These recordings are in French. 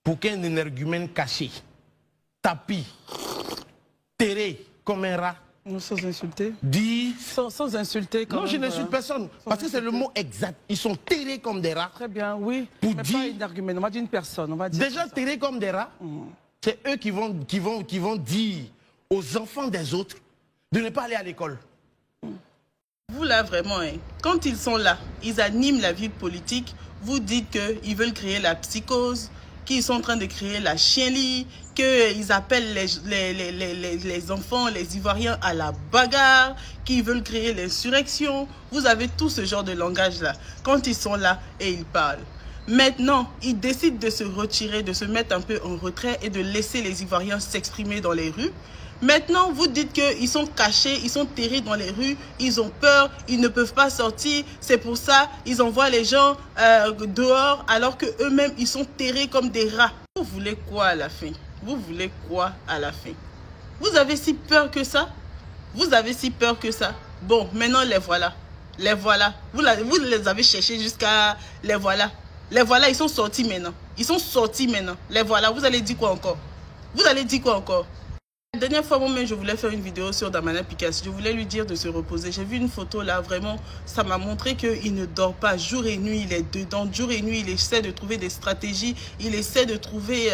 pour qu'un énergumène caché, tapi, terré comme un rat, Non, sans insulter. dit... Sans insulter quand Non, même, je n'insulte personne, parce que c'est le mot exact. Ils sont terrés comme des rats. Très bien, oui. Pour mais dire... pas un argument, on va dire une personne. On va dire Déjà terrés comme des rats, c'est eux qui vont dire aux enfants des autres de ne pas aller à l'école. Vous là vraiment, hein, quand ils sont là, ils animent la vie politique, vous dites qu'ils veulent créer la psychose, qu'ils sont en train de créer la chienlit, qu'ils appellent les enfants, les Ivoiriens à la bagarre, qu'ils veulent créer l'insurrection. Vous avez tout ce genre de langage là, quand ils sont là et ils parlent. Maintenant, ils décident de se retirer, de se mettre un peu en retrait et de laisser les Ivoiriens s'exprimer dans les rues. Maintenant, vous dites qu'ils sont cachés, ils sont terrés dans les rues, ils ont peur, ils ne peuvent pas sortir. C'est pour ça ils envoient les gens dehors alors qu'eux-mêmes, ils sont terrés comme des rats. Vous voulez quoi à la fin? Vous voulez quoi à la fin? Vous avez si peur que ça? Vous avez si peur que ça? Bon, maintenant, les voilà. Les voilà. Vous les avez cherchés jusqu'à... Les voilà. Les voilà, ils sont sortis maintenant. Ils sont sortis maintenant. Les voilà. Vous allez dire quoi encore? Vous allez dire quoi encore? La dernière fois, moi-même, je voulais faire une vidéo sur Damana Picasso. Je voulais lui dire de se reposer. J'ai vu une photo là, vraiment, ça m'a montré qu'il ne dort pas. Jour et nuit, il est dedans. Jour et nuit, il essaie de trouver des stratégies. Il essaie de trouver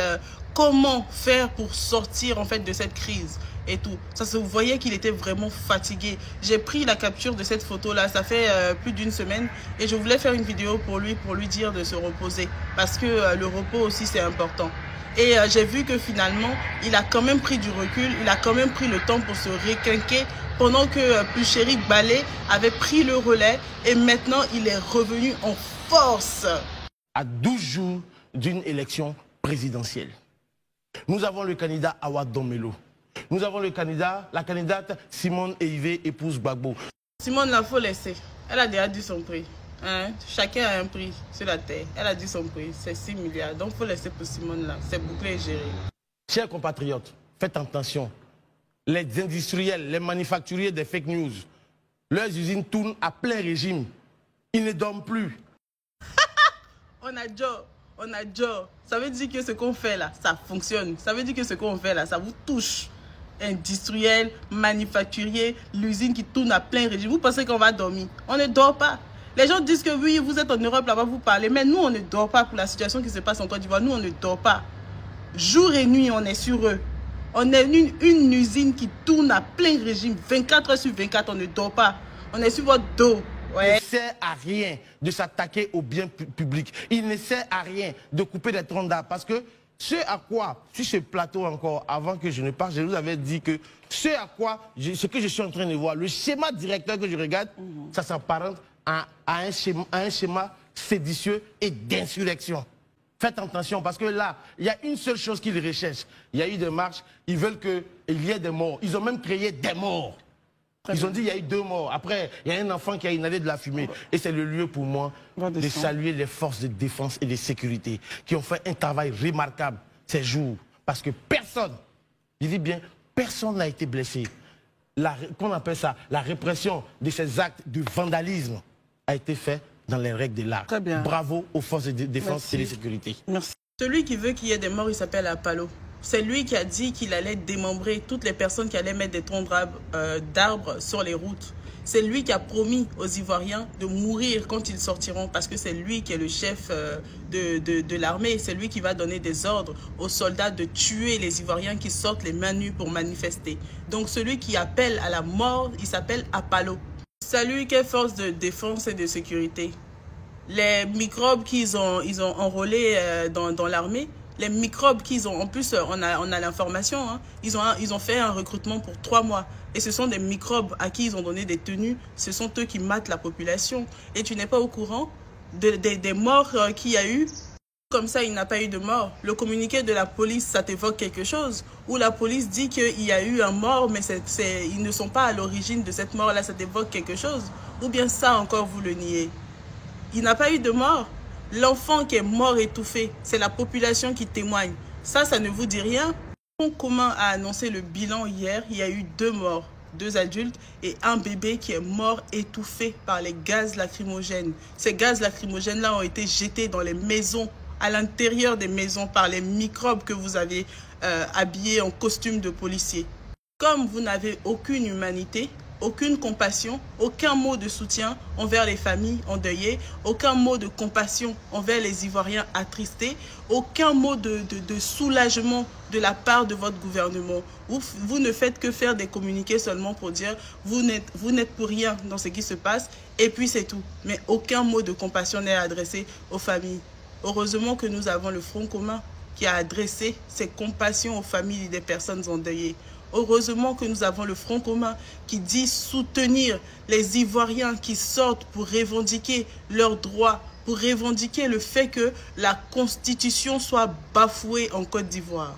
comment faire pour sortir en fait de cette crise et tout. Ça se voyait qu'il était vraiment fatigué. J'ai pris la capture de cette photo là, ça fait plus d'une semaine. Et je voulais faire une vidéo pour lui dire de se reposer. Parce que le repos aussi, c'est important. Et j'ai vu que finalement, il a quand même pris du recul, il a quand même pris le temps pour se requinquer pendant que Pulchéri Balé avait pris le relais et maintenant il est revenu en force. À 12 jours d'une élection présidentielle, nous avons le candidat Awa Domelo. Nous avons la candidate Simone Eivé, épouse Gbagbo. Simone, il faut laisser. Elle a déjà dit son prix. Hein? Chacun a un prix sur la terre. Elle a dit son prix, c'est 6 milliards. Donc, il faut laisser pour Simone là. C'est bouclé et géré. Chers compatriotes, faites attention. Les industriels, les manufacturiers des fake news, leurs usines tournent à plein régime. Ils ne dorment plus. On a job. On a job. Ça veut dire que ce qu'on fait là, ça fonctionne. Ça veut dire que ce qu'on fait là, ça vous touche. Industriel, manufacturier, l'usine qui tourne à plein régime. Vous pensez qu'on va dormir? On ne dort pas. Les gens disent que oui, vous êtes en Europe, là-bas, vous parlez. Mais nous, on ne dort pas pour la situation qui se passe en Côte d'Ivoire. Nous, on ne dort pas. Jour et nuit, on est sur eux. On est une usine qui tourne à plein régime. 24 heures sur 24, on ne dort pas. On est sur votre dos. Ouais. Il ne sert à rien de s'attaquer au bien public. Il ne sert à rien de couper des troncs d'arbres. Parce que ce à quoi, sur ce plateau encore, avant que je ne parte, je vous avais dit que ce que je suis en train de voir, le schéma directeur que je regarde, ça s'apparente à un schéma séditieux et d'insurrection. Faites attention parce que là, il y a une seule chose qu'ils recherchent. Il y a eu des marches, ils veulent qu'il y ait des morts. Ils ont même créé des morts. Ils ont dit qu'il y a eu 2 morts. Après, il y a un enfant qui a inhalé de la fumée. Et c'est le lieu pour moi de saluer les forces de défense et de sécurité qui ont fait un travail remarquable ces jours. Parce que personne, je dis bien, personne n'a été blessé. Qu'on appelle ça, la répression de ces actes de vandalisme a été faite dans les règles de l'art. Bravo aux forces de défense et de sécurité. Merci. Celui qui veut qu'il y ait des morts, il s'appelle Apollo. C'est lui qui a dit qu'il allait démembrer toutes les personnes qui allaient mettre des troncs d'arbres sur les routes. C'est lui qui a promis aux Ivoiriens de mourir quand ils sortiront parce que c'est lui qui est le chef de l'armée. C'est lui qui va donner des ordres aux soldats de tuer les Ivoiriens qui sortent les mains nues pour manifester. Donc celui qui appelle à la mort, il s'appelle Apollo. C'est lui qui est force de défense et de sécurité. Les microbes qu'ils ont enrôlés dans l'armée, les microbes qu'ils ont, en plus on a l'information, hein, ils ont fait un recrutement pour 3 mois. Et ce sont des microbes à qui ils ont donné des tenues, ce sont eux qui matent la population. Et tu n'es pas au courant des morts qu'il y a eu. Comme ça, il n'a pas eu de mort. Le communiqué de la police, ça t'évoque quelque chose. Où la police dit qu'il y a eu un mort, mais ils ne sont pas à l'origine de cette mort-là, ça t'évoque quelque chose. Ou bien ça encore, vous le niez. Il n'a pas eu de mort. L'enfant qui est mort étouffé, c'est la population qui témoigne. Ça ne vous dit rien? Le Fonds commun a annoncé le bilan hier. Il y a eu 2 morts, 2 adultes et un bébé qui est mort étouffé par les gaz lacrymogènes. Ces gaz lacrymogènes-là ont été jetés dans les maisons à l'intérieur des maisons par les microbes que vous avez habillés en costume de policier. Comme vous n'avez aucune humanité, aucune compassion, aucun mot de soutien envers les familles endeuillées, aucun mot de compassion envers les Ivoiriens attristés, aucun mot de soulagement de la part de votre gouvernement. Vous ne faites que faire des communiqués seulement pour dire vous n'êtes pour rien dans ce qui se passe et puis c'est tout. Mais aucun mot de compassion n'est adressé aux familles. Heureusement que nous avons le Front commun qui a adressé ses compassions aux familles des personnes endeuillées. Heureusement que nous avons le Front commun qui dit soutenir les Ivoiriens qui sortent pour revendiquer leurs droits, pour revendiquer le fait que la Constitution soit bafouée en Côte d'Ivoire.